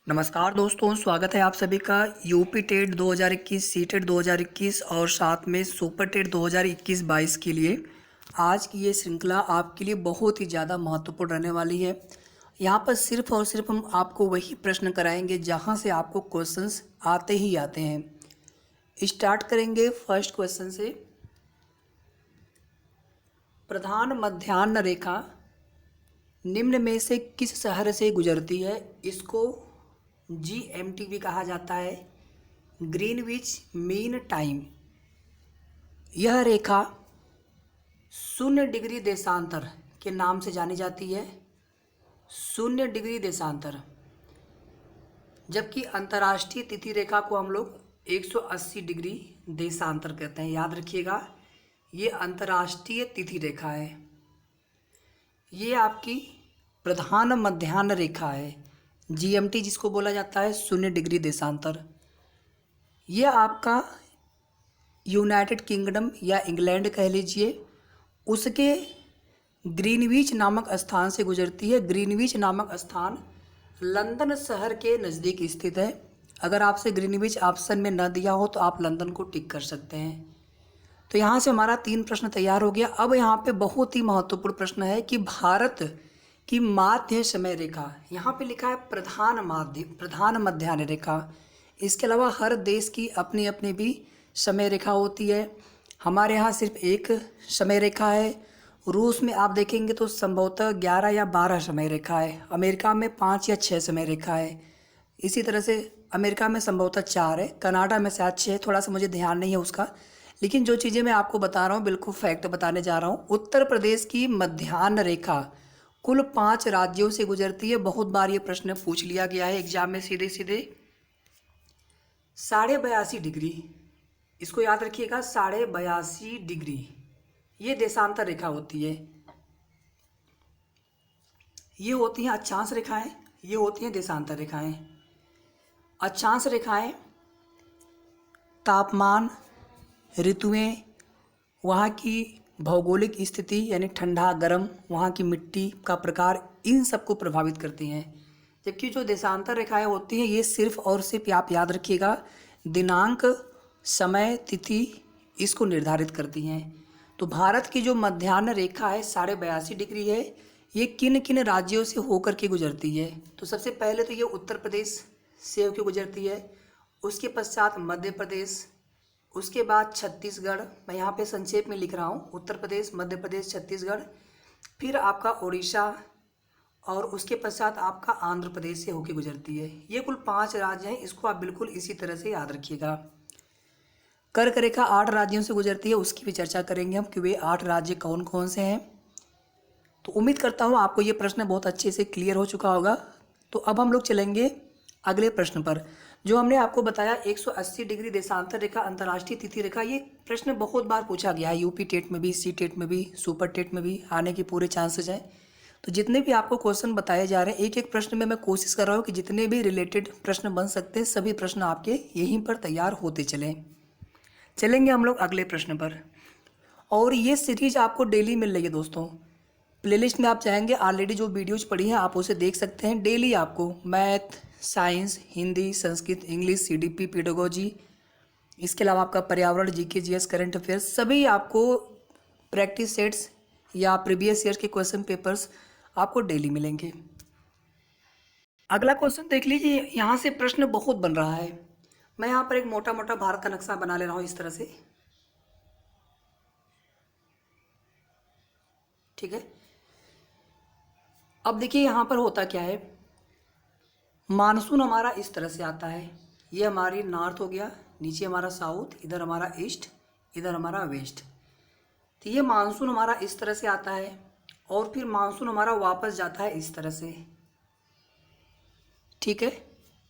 नमस्कार दोस्तों, स्वागत है आप सभी का यूपी टेट 2021, सी टेट 2021 और साथ में सुपर टेट 2021-22 के लिए आज की ये श्रृंखला आपके लिए बहुत ही ज़्यादा महत्वपूर्ण रहने वाली है। यहाँ पर सिर्फ और सिर्फ हम आपको वही प्रश्न कराएंगे जहाँ से आपको क्वेश्चंस आते ही आते हैं। स्टार्ट करेंगे फर्स्ट क्वेश्चन से। प्रधान मध्याह्न रेखा निम्न में से किस शहर से गुजरती है? इसको GMT भी कहा जाता है, ग्रीनविच मीन टाइम। यह रेखा 0 डिग्री देशांतर के नाम से जानी जाती है, 0 डिग्री देशांतर। जबकि अंतर्राष्ट्रीय तिथि रेखा को हम लोग 180 डिग्री देशांतर कहते हैं। याद रखिएगा, ये अंतर्राष्ट्रीय तिथि रेखा है। ये आपकी प्रधान मध्याह्न रेखा है, GMT जिसको बोला जाता है, 0 डिग्री देशांतर। यह आपका यूनाइटेड किंगडम या इंग्लैंड कह लीजिए, उसके ग्रीनविच नामक स्थान से गुजरती है। ग्रीनविच नामक स्थान लंदन शहर के नज़दीक स्थित है। अगर आपसे ग्रीनविच ऑप्शन में न दिया हो तो आप लंदन को टिक कर सकते हैं। तो यहाँ से हमारा 3 प्रश्न तैयार हो गया। अब यहाँ पे बहुत ही महत्वपूर्ण प्रश्न है कि भारत की माध्य समय रेखा, यहाँ पे लिखा है प्रधान मध्याह्न रेखा। इसके अलावा हर देश की अपनी अपनी भी समय रेखा होती है। हमारे यहाँ सिर्फ एक समय रेखा है। रूस में आप देखेंगे तो संभवतः 11 या 12 समय रेखा है। अमेरिका में 5 या 6 समय रेखा है। इसी तरह से अमेरिका में संभवतः 4 है, कनाडा में शायद 6, थोड़ा सा मुझे ध्यान नहीं है उसका। लेकिन जो चीज़ें मैं आपको बता रहा हूँ बिल्कुल फैक्ट बताने जा रहा हूँ। उत्तर प्रदेश की मध्याह्न रेखा कुल 5 राज्यों से गुजरती है। बहुत बार ये प्रश्न पूछ लिया गया है एग्जाम में सीधे सीधे। 82.5 डिग्री, इसको याद रखिएगा, 82.5 डिग्री ये देशांतर रेखा होती है। ये होती हैं अक्षांश रेखाएं, ये होती हैं देशांतर रेखाएं। अक्षांश रेखाएं तापमान, ऋतुएं, वहाँ की भौगोलिक स्थिति यानी ठंडा गर्म, वहाँ की मिट्टी का प्रकार, इन सबको प्रभावित करती हैं। जबकि जो देशांतर रेखाएं होती हैं ये सिर्फ और सिर्फ आप याद रखिएगा दिनांक, समय, तिथि इसको निर्धारित करती हैं। तो भारत की जो मध्याह्न रेखा है 82.5 डिग्री है। ये किन किन राज्यों से होकर के गुजरती है? तो सबसे पहले तो ये उत्तर प्रदेश से होकर गुजरती है, उसके पश्चात मध्य प्रदेश, उसके बाद छत्तीसगढ़, मैं यहाँ पे संक्षेप में लिख रहा हूँ, उत्तर प्रदेश, मध्य प्रदेश, छत्तीसगढ़, फिर आपका उड़ीसा और उसके पश्चात आपका आंध्र प्रदेश से होकर गुजरती है। ये कुल 5 राज्य हैं, इसको आप बिल्कुल इसी तरह से याद रखिएगा। कर्क रेखा 8 राज्यों से गुजरती है, उसकी भी चर्चा करेंगे हम कि वे 8 राज्य कौन कौन से हैं। तो उम्मीद करता हूँ आपको ये प्रश्न बहुत अच्छे से क्लियर हो चुका होगा। तो अब हम लोग चलेंगे अगले प्रश्न पर। जो हमने आपको बताया 180 डिग्री देशांतर रेखा, अंतर्राष्ट्रीय तिथि रेखा, ये प्रश्न बहुत बार पूछा गया है। यूपी टेट में भी, सी टेट में भी, सुपर टेट में भी आने के पूरे चांसेस हैं। तो जितने भी आपको क्वेश्चन बताए जा रहे हैं, एक एक प्रश्न में मैं कोशिश कर रहा हूँ कि जितने भी रिलेटेड प्रश्न बन सकते हैं सभी प्रश्न आपके यहीं पर तैयार होते चलेंगे हम लोग अगले प्रश्न पर। और ये सीरीज आपको डेली मिल रही है दोस्तों। प्लेलिस्ट में आप चाहेंगे, ऑलरेडी जो वीडियोज पड़ी हैं आप उसे देख सकते हैं। डेली आपको math, science, Hindi, Sanskrit, English, CDP, pedagogy, इसके अलावा आपका पर्यावरण, GK, GS, करंट अफेयर्स, सभी आपको प्रैक्टिस सेट्स या प्रीवियस ईयर के क्वेश्चन पेपर्स आपको डेली मिलेंगे। अगला क्वेश्चन देख लीजिए, यहाँ से प्रश्न बहुत बन रहा है। मैं यहाँ पर एक मोटा मोटा भारत का नक्शा बना ले रहा हूँ इस तरह से, ठीक है। अब देखिए यहाँ पर होता क्या है, मानसून हमारा इस तरह से आता है। ये हमारी नॉर्थ हो गया, नीचे हमारा साउथ, इधर हमारा ईस्ट, इधर हमारा वेस्ट। तो ये मानसून हमारा इस तरह से आता है और फिर मानसून हमारा वापस जाता है इस तरह से, ठीक है।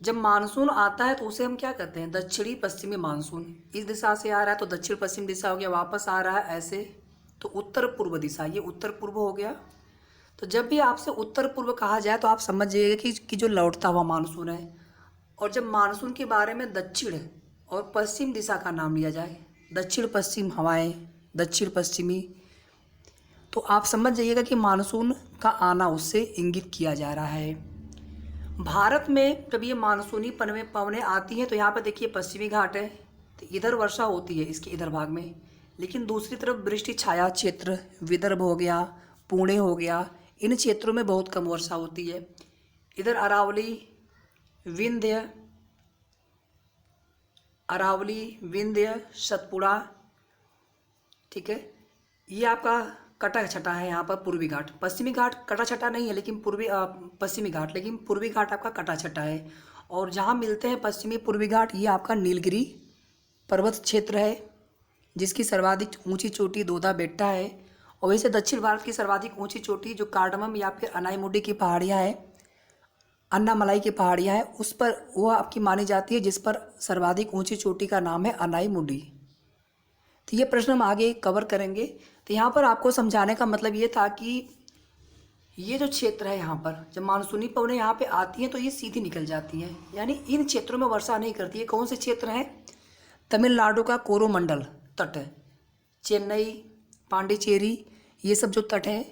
जब मानसून आता है तो उसे हम क्या कहते हैं, दक्षिणी पश्चिमी मानसून। इस दिशा से आ रहा है तो दक्षिण पश्चिम दिशा हो गया, वापस आ रहा है ऐसे तो उत्तर पूर्व दिशा, ये उत्तर पूर्व हो गया। तो जब भी आपसे उत्तर पूर्व कहा जाए तो आप समझ जाइएगा कि जो लौटता हुआ मानसून है। और जब मानसून के बारे में दक्षिण और पश्चिम दिशा का नाम लिया जाए, दक्षिण पश्चिम हवाएं, दक्षिण पश्चिमी, तो आप समझ जाइएगा कि मानसून का आना उससे इंगित किया जा रहा है। भारत में जब ये मानसूनी पवनें आती हैं तो यहाँ पर देखिए पश्चिमी घाट है, तो इधर वर्षा होती है इसके इधर भाग में। लेकिन दूसरी तरफ वृष्टि छाया क्षेत्र, विदर्भ हो गया, पुणे हो गया, इन क्षेत्रों में बहुत कम वर्षा होती है। इधर अरावली, विंध्य, सतपुड़ा, ठीक है, ये आपका कटा छटा है यहाँ पर पूर्वी घाट। पश्चिमी घाट कटा छटा नहीं है, लेकिन पश्चिमी घाट, लेकिन पूर्वी घाट आपका कटा छटा है। और जहाँ मिलते हैं पश्चिमी पूर्वी घाट, ये आपका नीलगिरी पर्वत क्षेत्र है, जिसकी सर्वाधिक ऊंची चोटी दोदा बेट्टा है। और वैसे दक्षिण भारत की सर्वाधिक ऊंची चोटी जो कार्डमम या फिर अनाईमुडी की पहाड़ियाँ हैं, अन्नामलाई की पहाड़ियाँ हैं, उस पर वो आपकी मानी जाती है, जिस पर सर्वाधिक ऊंची चोटी का नाम है अनाईमुडी। तो ये प्रश्न हम आगे कवर करेंगे। तो यहाँ पर आपको समझाने का मतलब ये था कि ये जो क्षेत्र है, यहाँ पर जब मानसूनी पवनें यहाँ पे आती हैं तो ये सीधी निकल जाती हैं, यानी इन क्षेत्रों में वर्षा नहीं करती है। कौन से क्षेत्र हैं? तमिलनाडु का कोरोमंडल तट है, चेन्नई, पांडिचेरी, ये सब जो तट हैं,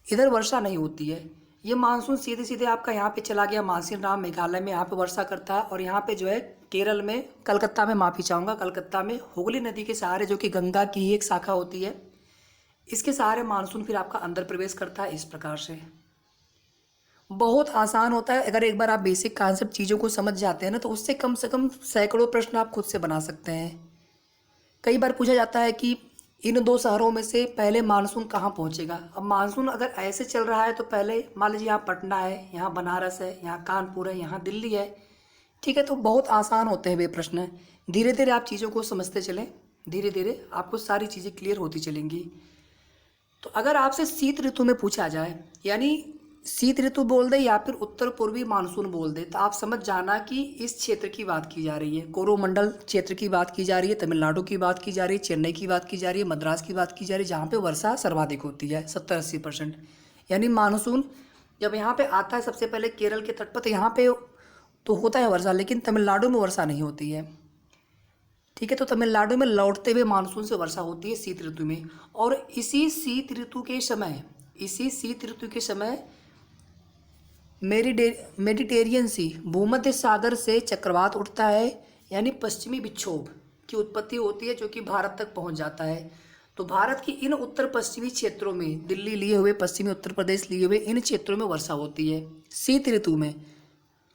इधर वर्षा नहीं होती है। ये मानसून सीधे सीधे आपका यहाँ पे चला गया मानसीनराम, मेघालय में, यहाँ पे वर्षा करता है। और यहाँ पे जो है केरल में, कलकत्ता में, माफ़ी चाहूँगा, कलकत्ता में हुगली नदी के सहारे, जो कि गंगा की ही एक शाखा होती है, इसके सहारे मानसून फिर आपका अंदर प्रवेश करता है। इस प्रकार से बहुत आसान होता है। अगर एक बार आप बेसिक कॉन्सेप्ट चीज़ों को समझ जाते हैं ना, तो उससे कम से कम सैकड़ों प्रश्न आप खुद से बना सकते हैं। कई बार पूछा जाता है कि इन दो शहरों में से पहले मानसून कहाँ पहुँचेगा। अब मानसून अगर ऐसे चल रहा है तो पहले मान लीजिए यहाँ पटना है, यहाँ बनारस है, यहाँ कानपुर है, यहाँ दिल्ली है, ठीक है। तो बहुत आसान होते हैं वे प्रश्न। धीरे धीरे आप चीज़ों को समझते चलें, धीरे धीरे आपको सारी चीज़ें क्लियर होती चलेंगी। तो अगर आपसे शीत ऋतु में पूछा जाए, यानी शीत ऋतु बोल दे या फिर उत्तर पूर्वी मानसून बोल दे, तो आप समझ जाना कि इस क्षेत्र की बात की जा रही है। कोरोमंडल क्षेत्र की बात की जा रही है, तमिलनाडु की बात की जा रही है, चेन्नई की बात की जा रही है, मद्रास की बात की जा रही है, जहाँ पे वर्षा सर्वाधिक होती है 70-80%। यानी मानसून जब यहाँ पे आता है सबसे पहले केरल के तट पर, तो यहाँ पे तो होता है वर्षा, लेकिन तमिलनाडु में वर्षा नहीं होती है, ठीक है। तो तमिलनाडु में लौटते हुए मानसून से वर्षा होती है शीत ऋतु में। और इसी शीत ऋतु के समय मेडिटेरियन सी, भूमध्य सागर से चक्रवात उठता है, यानी पश्चिमी विक्षोभ की उत्पत्ति होती है, जो कि भारत तक पहुंच जाता है। तो भारत की इन उत्तर पश्चिमी क्षेत्रों में, दिल्ली लिए हुए, पश्चिमी उत्तर प्रदेश लिए हुए, इन क्षेत्रों में वर्षा होती है शीत ऋतु में,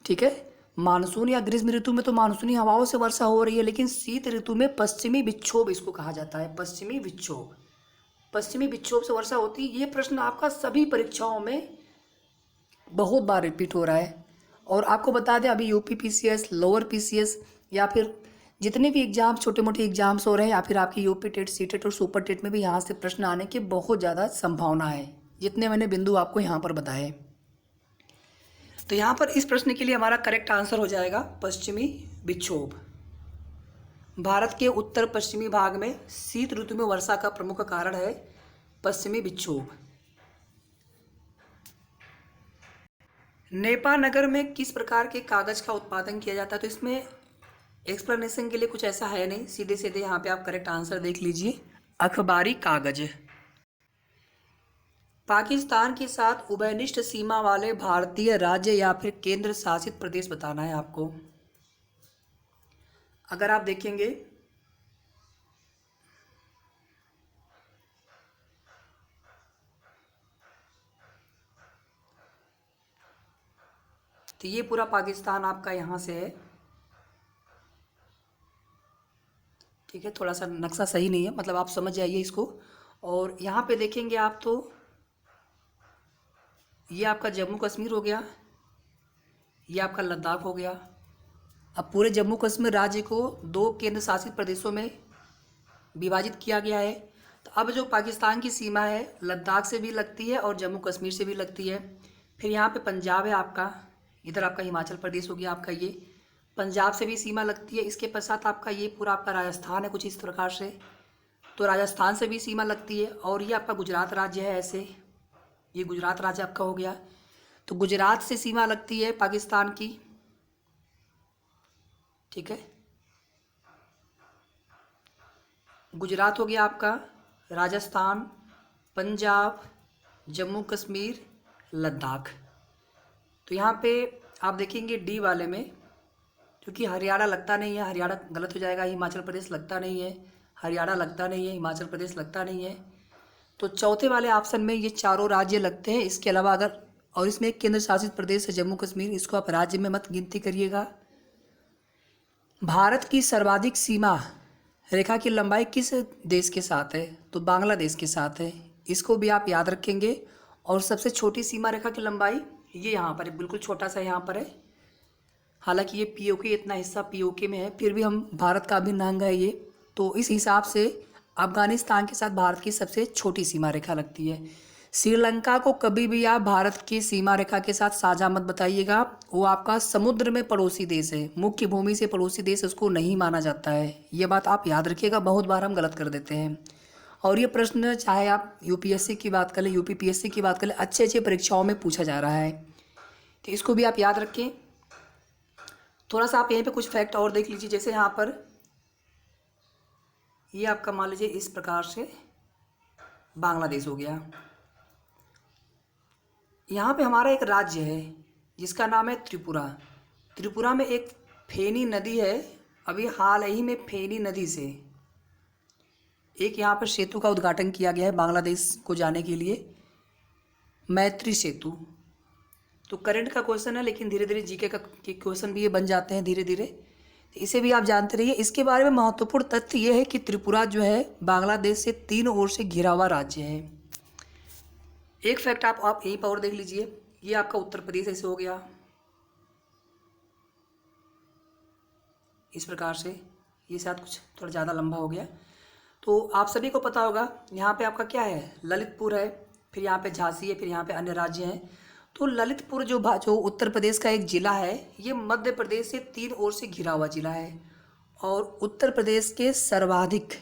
ठीक है। मानसून या ग्रीष्म ऋतु में तो मानसूनी हवाओं से वर्षा हो रही है, लेकिन शीत ऋतु में पश्चिमी विक्षोभ इसको कहा जाता है, पश्चिमी विक्षोभ से वर्षा होती है। ये प्रश्न आपका सभी परीक्षाओं में बहुत बार रिपीट हो रहा है। और आपको बता दें, अभी यूपी पीसीएस, लोअर पीसीएस या फिर जितने भी एग्जाम, छोटे मोटे एग्जाम्स हो रहे हैं, या फिर आपकी यूपी टेट, सीटेट और सुपर टेट में भी यहाँ से प्रश्न आने की बहुत ज़्यादा संभावना है, जितने मैंने बिंदु आपको यहाँ पर बताए। तो यहाँ पर इस प्रश्न के लिए हमारा करेक्ट आंसर हो जाएगा पश्चिमी विक्षोभ। भारत के उत्तर पश्चिमी भाग में शीत ऋतु में वर्षा का प्रमुख कारण है पश्चिमी विक्षोभ। नेपा नगर में किस प्रकार के कागज का उत्पादन किया जाता है? तो इसमें एक्सप्लेनेशन के लिए कुछ ऐसा है नहीं, सीधे सीधे यहाँ पे आप करेक्ट आंसर देख लीजिए, अखबारी कागज। पाकिस्तान के साथ उभयनिष्ठ सीमा वाले भारतीय राज्य या फिर केंद्र शासित प्रदेश बताना है आपको। अगर आप देखेंगे तो ये पूरा पाकिस्तान आपका यहाँ से है, ठीक है। थोड़ा सा नक्शा सही नहीं है, मतलब आप समझ जाइए इसको। और यहाँ पे देखेंगे आप तो ये आपका जम्मू कश्मीर हो गया, ये आपका लद्दाख हो गया। अब पूरे जम्मू कश्मीर राज्य को 2 केंद्र शासित प्रदेशों में विभाजित किया गया है। तो अब जो पाकिस्तान की सीमा है, लद्दाख से भी लगती है और जम्मू कश्मीर से भी लगती है। फिर यहाँ पे पंजाब है आपका, इधर आपका हिमाचल प्रदेश हो गया आपका, ये पंजाब से भी सीमा लगती है। इसके पश्चात आपका ये पूरा आपका राजस्थान है कुछ इस प्रकार से, तो राजस्थान से भी सीमा लगती है। और ये आपका गुजरात राज्य है, ऐसे ये गुजरात राज्य आपका हो गया, तो गुजरात से सीमा लगती है पाकिस्तान की, ठीक है। गुजरात हो गया आपका, राजस्थान, पंजाब, जम्मू कश्मीर, लद्दाख। तो यहाँ पे आप देखेंगे डी वाले में, क्योंकि हरियाणा लगता नहीं है, हरियाणा गलत हो जाएगा, हिमाचल प्रदेश लगता नहीं है, हरियाणा लगता नहीं है, हिमाचल प्रदेश लगता नहीं है। तो चौथे वाले ऑप्शन में ये चारों राज्य लगते हैं। इसके अलावा अगर, और इसमें एक केंद्र शासित प्रदेश है जम्मू कश्मीर, इसको आप राज्य में मत गिनती करिएगा। भारत की सर्वाधिक सीमा रेखा की लंबाई किस देश के साथ है? तो बांग्लादेश के साथ है, इसको भी आप याद रखेंगे। और सबसे छोटी सीमा रेखा की लंबाई ये यहाँ पर है, बिल्कुल छोटा सा यहाँ पर है। हालांकि ये पीओके, इतना हिस्सा पीओके में है, फिर भी हम भारत का अभिन्न अंग है ये। तो इस हिसाब से अफगानिस्तान के साथ भारत की सबसे छोटी सीमा रेखा लगती है। श्रीलंका को कभी भी आप भारत की सीमा रेखा के साथ साझा मत बताइएगा, वो आपका समुद्र में पड़ोसी देश है, मुख्य भूमि से पड़ोसी देश उसको नहीं माना जाता है। ये बात आप याद रखिएगा, बहुत बार हम गलत कर देते हैं। और ये प्रश्न चाहे आप यूपीएससी की बात कर लें, यूपीपीएससी की बात कर लें, अच्छे अच्छे परीक्षाओं में पूछा जा रहा है, तो इसको भी आप याद रखें। थोड़ा सा आप यहीं पे कुछ फैक्ट और देख लीजिए। जैसे यहाँ पर ये आपका मान लीजिए इस प्रकार से बांग्लादेश हो गया। यहाँ पे हमारा एक राज्य है जिसका नाम है त्रिपुरा। त्रिपुरा में एक फेनी नदी है, अभी हाल ही में फेनी नदी से एक यहाँ पर सेतु का उद्घाटन किया गया है बांग्लादेश को जाने के लिए, मैत्री सेतु। तो करंट का क्वेश्चन है, लेकिन धीरे धीरे जीके का क्वेश्चन भी ये बन जाते हैं धीरे धीरे, तो इसे भी आप जानते रहिए। इसके बारे में महत्वपूर्ण तथ्य ये है कि त्रिपुरा जो है बांग्लादेश से तीनों ओर से घिरा हुआ राज्य है। एक फैक्ट आप यहीं पर और देख लीजिए, ये आपका उत्तर प्रदेश ऐसे हो गया इस प्रकार से, ये शायद कुछ थोड़ा ज़्यादा लंबा हो गया। तो आप सभी को पता होगा यहाँ पे आपका क्या है, ललितपुर है, फिर यहाँ पे झांसी है, फिर यहाँ पे अन्य राज्य हैं। तो ललितपुर जो उत्तर प्रदेश का एक ज़िला है, ये मध्य प्रदेश से तीन ओर से घिरा हुआ ज़िला है। और उत्तर प्रदेश के सर्वाधिक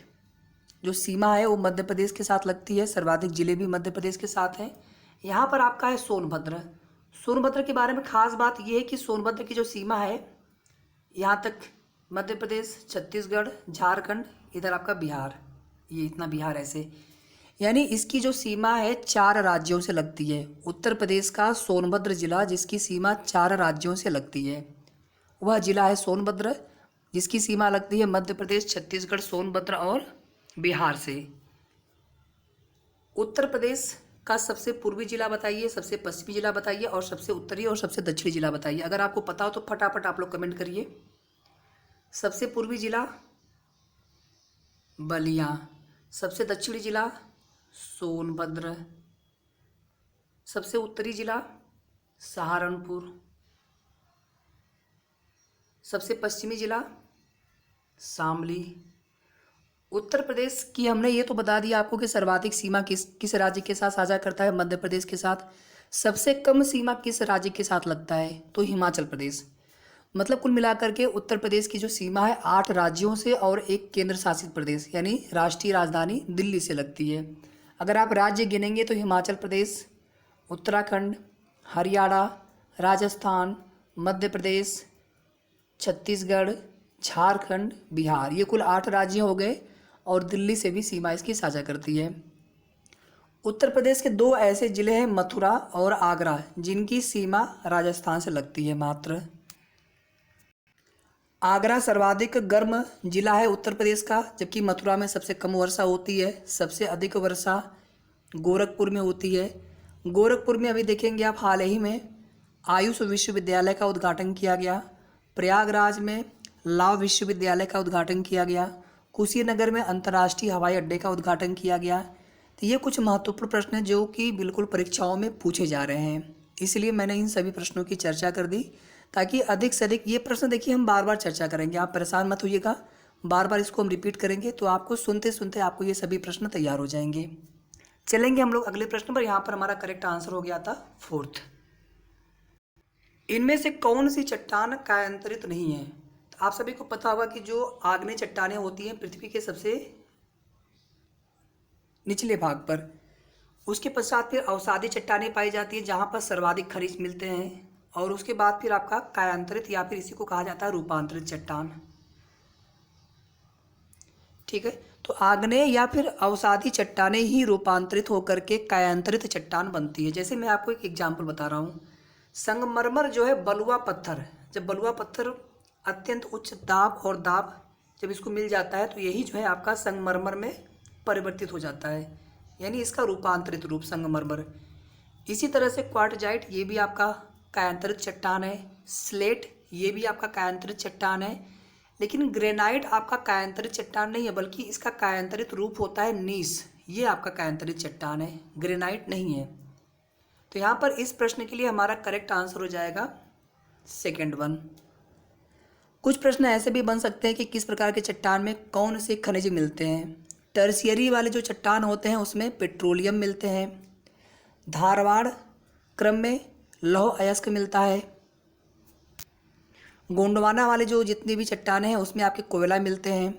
जो सीमा है वो मध्य प्रदेश के साथ लगती है, सर्वाधिक ज़िले भी मध्य प्रदेश के साथ हैं। यहाँ पर आपका है सोनभद्र। सोनभद्र के बारे में खास बात ये है कि सोनभद्र की जो सीमा है यहाँ तक मध्य प्रदेश, छत्तीसगढ़, झारखंड, इधर आपका बिहार, ये इतना बिहार ऐसे, यानी इसकी जो सीमा है 4 राज्यों से लगती है। उत्तर प्रदेश का सोनभद्र जिला जिसकी सीमा 4 राज्यों से लगती है, वह जिला है सोनभद्र, जिसकी सीमा लगती है मध्य प्रदेश, छत्तीसगढ़, सोनभद्र और बिहार से। उत्तर प्रदेश का सबसे पूर्वी जिला बताइए, सबसे पश्चिमी जिला बताइए, और सबसे उत्तरी और सबसे दक्षिणी जिला बताइए। अगर आपको पता हो तो फटाफट आप लोग कमेंट करिए। सबसे पूर्वी जिला बलिया, सबसे दक्षिणी जिला सोनभद्र, सबसे उत्तरी जिला सहारनपुर, सबसे पश्चिमी जिला शामली। उत्तर प्रदेश की हमने ये तो बता दिया आपको कि सर्वाधिक सीमा किस राज्य के साथ साझा करता है, मध्य प्रदेश के साथ। सबसे कम सीमा किस राज्य के साथ लगता है, तो हिमाचल प्रदेश। मतलब कुल मिलाकर के उत्तर प्रदेश की जो सीमा है 8 राज्यों से और एक केंद्र शासित प्रदेश यानी राष्ट्रीय राजधानी दिल्ली से लगती है। अगर आप राज्य गिनेंगे तो हिमाचल प्रदेश, उत्तराखंड, हरियाणा, राजस्थान, मध्य प्रदेश, छत्तीसगढ़, झारखंड, बिहार, ये कुल 8 राज्य हो गए और दिल्ली से भी सीमा इसकी साझा करती है। उत्तर प्रदेश के 2 ऐसे ज़िले हैं मथुरा और आगरा, जिनकी सीमा राजस्थान से लगती है मात्र। आगरा सर्वाधिक गर्म जिला है उत्तर प्रदेश का, जबकि मथुरा में सबसे कम वर्षा होती है। सबसे अधिक वर्षा गोरखपुर में होती है। गोरखपुर में अभी देखेंगे आप हाल ही में आयुष विश्वविद्यालय का उद्घाटन किया गया। प्रयागराज में लाव विश्वविद्यालय का उद्घाटन किया गया। कुशीनगर में अंतर्राष्ट्रीय हवाई अड्डे का उद्घाटन किया गया। तो ये कुछ महत्वपूर्ण प्रश्न हैं जो कि बिल्कुल परीक्षाओं में पूछे जा रहे हैं, इसलिए मैंने इन सभी प्रश्नों की चर्चा कर दी, ताकि अधिक से अधिक ये प्रश्न देखिए हम बार बार चर्चा करेंगे, आप परेशान मत होइएगा, बार बार इसको हम रिपीट करेंगे तो आपको सुनते सुनते आपको ये सभी प्रश्न तैयार हो जाएंगे। चलेंगे हम लोग अगले प्रश्न पर। यहाँ पर हमारा करेक्ट आंसर हो गया था 4th। इनमें से कौन सी चट्टान कायांतरित नहीं है? तो आप सभी को पता होगा कि जो आग्नेय चट्टानें होती हैं पृथ्वी के सबसे निचले भाग पर, उसके पश्चात फिर अवसादी चट्टानें पाई जाती है जहाँ पर सर्वाधिक खनिज मिलते हैं, और उसके बाद फिर आपका कायांतरित या फिर इसी को कहा जाता है रूपांतरित चट्टान। ठीक है, तो आग्नेय या फिर अवसादी चट्टानें ही रूपांतरित होकर के कायांतरित चट्टान बनती है। जैसे मैं आपको एक एग्जाम्पल बता रहा हूँ, संगमरमर जो है बलुआ पत्थर, जब बलुआ पत्थर अत्यंत उच्च दाब और दाब जब इसको मिल जाता है तो यही जो है आपका संगमरमर में परिवर्तित हो जाता है, यानी इसका रूपांतरित रूप संगमरमर। इसी तरह से क्वार्टजाइट ये भी आपका कायांतरित चट्टान है, स्लेट ये भी आपका कायांतरित चट्टान है, लेकिन ग्रेनाइट आपका कायांतरित चट्टान नहीं है, बल्कि इसका कायांतरित रूप होता है नीस, ये आपका कायांतरित चट्टान है, ग्रेनाइट नहीं है। तो यहाँ पर इस प्रश्न के लिए हमारा करेक्ट आंसर हो जाएगा सेकंड वन। कुछ प्रश्न ऐसे भी बन सकते हैं कि किस प्रकार के चट्टान में कौन से खनिज मिलते हैं। टर्शियरी वाले जो चट्टान होते हैं उसमें पेट्रोलियम मिलते हैं, धारवाड़ क्रम में लौह अयस्क मिलता है, गोंडवाना वाले जो जितने भी चट्टान हैं उसमें आपके कोयला मिलते हैं।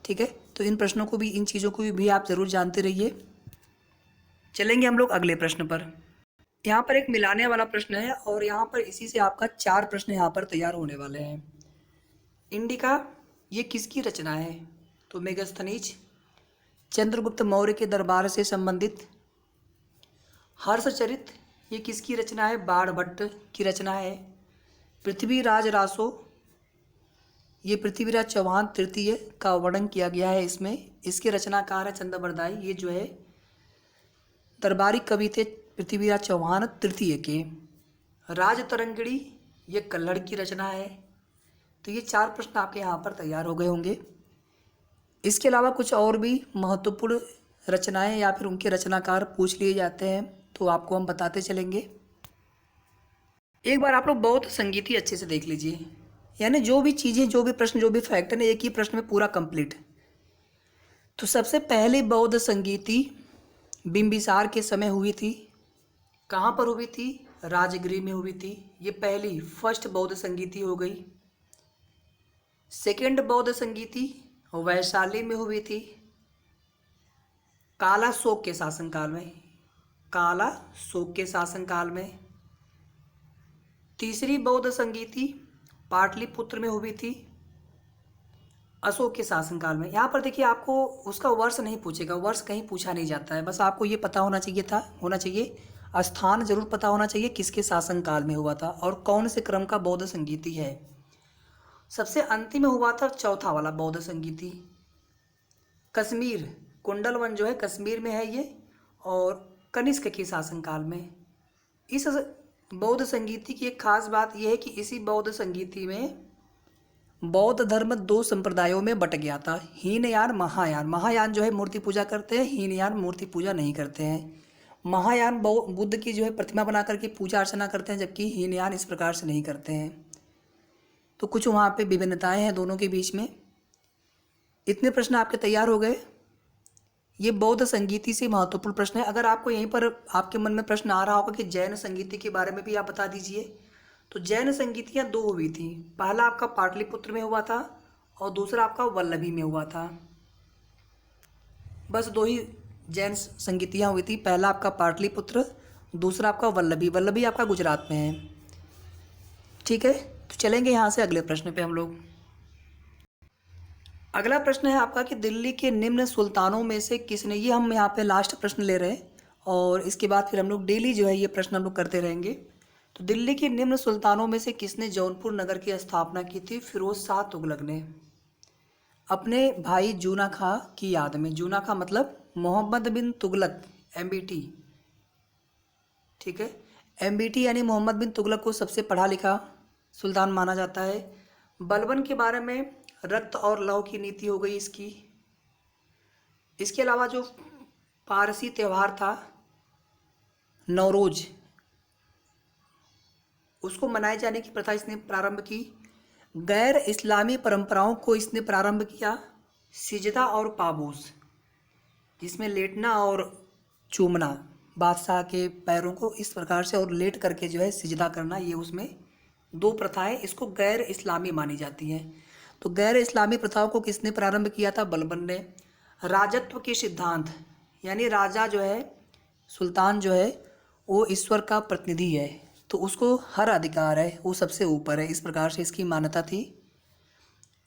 ठीक है, तो इन प्रश्नों को भी, इन चीज़ों को भी आप ज़रूर जानते रहिए। चलेंगे हम लोग अगले प्रश्न पर। यहाँ पर एक मिलाने वाला प्रश्न है और यहाँ पर इसी से आपका 4 प्रश्न यहाँ पर तैयार होने वाले हैं। इंडिका ये किसकी रचना है? तो मेगास्थनीज, चंद्रगुप्त मौर्य के दरबार से संबंधित। हर्षचरित ये किसकी रचना है? बाणभट्ट की रचना है। पृथ्वीराज रासो ये पृथ्वीराज चौहान तृतीय का वर्णन किया गया है इसमें, इसके रचनाकार है चंद्रबरदाई, ये जो है दरबारी कवि थे पृथ्वीराज चौहान तृतीय के। राजतरंगिणी ये कल्हड़ की रचना है। तो ये 4 प्रश्न आपके यहाँ पर तैयार हो गए होंगे। इसके अलावा कुछ और भी महत्वपूर्ण रचनाएं या फिर उनके रचनाकार पूछ लिए जाते हैं तो आपको हम बताते चलेंगे। एक बार आप लोग बौद्ध संगीत ही अच्छे से देख लीजिए, यानी जो भी चीज़ें, जो भी प्रश्न, जो भी फैक्ट है ना, एक ही प्रश्न में पूरा कंप्लीट। तो सबसे पहले बौद्ध संगीति बिंबिसार के समय हुई थी। कहाँ पर हुई थी? राजगृह में हुई थी। ये पहली फर्स्ट बौद्ध संगीति हो गई। सेकेंड बौद्ध संगीति वैशाली में हुई थी, काला शोक के शासनकाल में, काला शोक के शासनकाल में। तीसरी बौद्ध संगीति पाटलिपुत्र में हुई थी, अशोक के शासनकाल में। यहाँ पर देखिए आपको उसका वर्ष नहीं पूछेगा, वर्ष कहीं पूछा नहीं जाता है, बस आपको ये पता होना चाहिए स्थान जरूर पता होना चाहिए किसके शासनकाल में हुआ था और कौन से क्रम का बौद्ध संगीति है। सबसे अंतिम में हुआ था चौथा वाला बौद्ध संगीति कश्मीर, कुंडलवन जो है कश्मीर में है ये, और कनिष्क के शासनकाल में। इस बौद्ध संगीति की एक खास बात यह है कि इसी बौद्ध संगीति में बौद्ध धर्म 2 संप्रदायों में बट गया था, हीनयान महायान। महायान जो है मूर्ति पूजा करते हैं, हीनयान मूर्ति पूजा नहीं करते हैं। महायान बुद्ध की जो है प्रतिमा बना करके पूजा अर्चना करते हैं, जबकि हीनयान इस प्रकार से नहीं करते हैं। तो कुछ वहाँ पे विभिन्नताएं हैं दोनों के बीच में। इतने प्रश्न आपके तैयार हो गए। ये बौद्ध संगीति से महत्वपूर्ण प्रश्न है। अगर आपको यहीं पर आपके मन में प्रश्न आ रहा होगा कि जैन संगीति के बारे में भी आप बता दीजिए, तो जैन संगीतियाँ 2 हुई थी। पहला आपका पाटलिपुत्र में हुआ था और दूसरा आपका वल्लभी में हुआ था। बस 2 ही जैन संगीतियाँ हुई थी, पहला आपका पाटलिपुत्र, दूसरा आपका वल्लभी। वल्लभी आपका गुजरात में है। ठीक है, तो चलेंगे यहाँ से अगले प्रश्न पे हम लोग। अगला प्रश्न है आपका कि दिल्ली के निम्न सुल्तानों में से किसने, ये हम यहाँ पे लास्ट प्रश्न ले रहे हैं और इसके बाद फिर हम लोग डेली जो है ये प्रश्न हम लोग करते रहेंगे। तो दिल्ली के निम्न सुल्तानों में से किसने जौनपुर नगर की स्थापना की थी? फिरोज शाह तुगलक ने, अपने भाई जूना खां की याद में। जूना खां मतलब मोहम्मद बिन तुगलक, MBT। ठीक है, MBT यानी मोहम्मद बिन तुगलक को सबसे पढ़ा लिखा सुल्तान माना जाता है। बलबन के बारे में रक्त और लौह की नीति हो गई इसकी। इसके अलावा जो पारसी त्यौहार था नवरोज, उसको मनाए जाने की प्रथा इसने प्रारंभ की। गैर इस्लामी परंपराओं को इसने प्रारंभ किया। सिजदा और पाबूस, जिसमें लेटना और चूमना, बादशाह के पैरों को इस प्रकार से और लेट करके जो है सिजदा करना, ये उसमें 2 प्रथाएं इसको गैर इस्लामी मानी जाती हैं। तो गैर इस्लामी प्रथाओं को किसने प्रारंभ किया था? बलबन ने। राजत्व के सिद्धांत, यानी राजा जो है, सुल्तान जो है वो ईश्वर का प्रतिनिधि है, तो उसको हर अधिकार है, वो सबसे ऊपर है, इस प्रकार से इसकी मान्यता थी।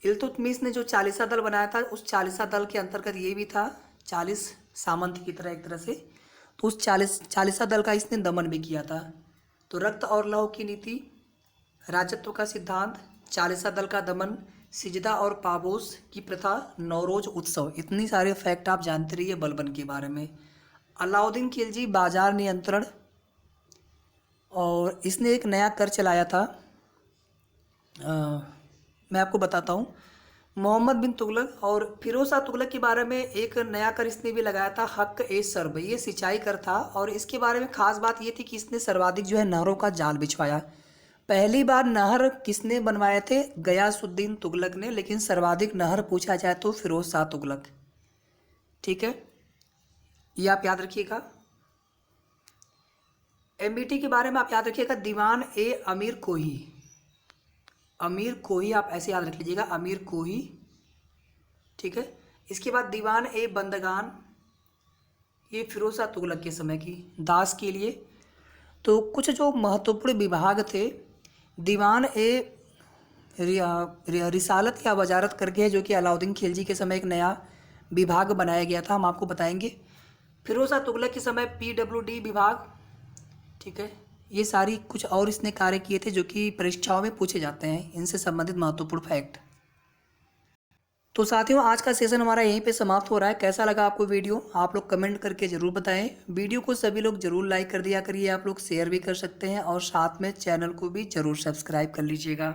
इल्तुतमिश ने जो 40 दल बनाया था, उस 40 दल के अंतर्गत ये भी था, 40 सामंत की तरह एक तरह से, तो उस 40 दल का इसने दमन भी किया था। तो रक्त और लौह की नीति, राजत्व का सिद्धांत, चालीसा दल का दमन, सिजदा और पाबोस की प्रथा, नौरोज उत्सव। इतनी सारे फैक्ट आप जानते रहिए बलबन के बारे में। अलाउद्दीन खिलजी बाजार नियंत्रण, और इसने एक नया कर चलाया था। मैं आपको बताता हूँ। मोहम्मद बिन तुगलक और फिरोज शाह तुगलक के बारे में एक नया कर इसने भी लगाया था, हक ए सर्ब। ये सिंचाई कर था और इसके बारे में खास बात ये थी कि इसने सर्वाधिक जो है नहरों का जाल बिछवाया। पहली बार नहर किसने बनवाए थे? गयासुद्दीन तुगलक ने, लेकिन सर्वाधिक नहर पूछा जाए तो फिरोज शाह तुगलक। ठीक है, ये आप याद रखिएगा। एमबीटी के बारे में आप याद रखिएगा, दीवान ए अमीर कोही। अमीर कोही आप ऐसे याद रख लीजिएगा, अमीर कोही। ठीक है, इसके बाद दीवान ए बंदगान, ये फिरोज शाह तुगलक के समय की, दास के लिए। तो कुछ जो महत्वपूर्ण विभाग थे, दीवान ए रिसालत या वजारत करके है, जो कि अलाउद्दीन खिलजी के समय एक नया विभाग बनाया गया था, हम आपको बताएंगे। फिरोज शाह तुगलक के समय PWD विभाग। ठीक है, ये सारी कुछ और इसने कार्य किए थे जो कि परीक्षाओं में पूछे जाते हैं, इनसे संबंधित महत्वपूर्ण फैक्ट। तो साथियों, आज का सेशन हमारा यहीं पे समाप्त हो रहा है। कैसा लगा आपको वीडियो, आप लोग कमेंट करके ज़रूर बताएं। वीडियो को सभी लोग ज़रूर लाइक कर दिया करिए, आप लोग शेयर भी कर सकते हैं और साथ में चैनल को भी ज़रूर सब्सक्राइब कर लीजिएगा।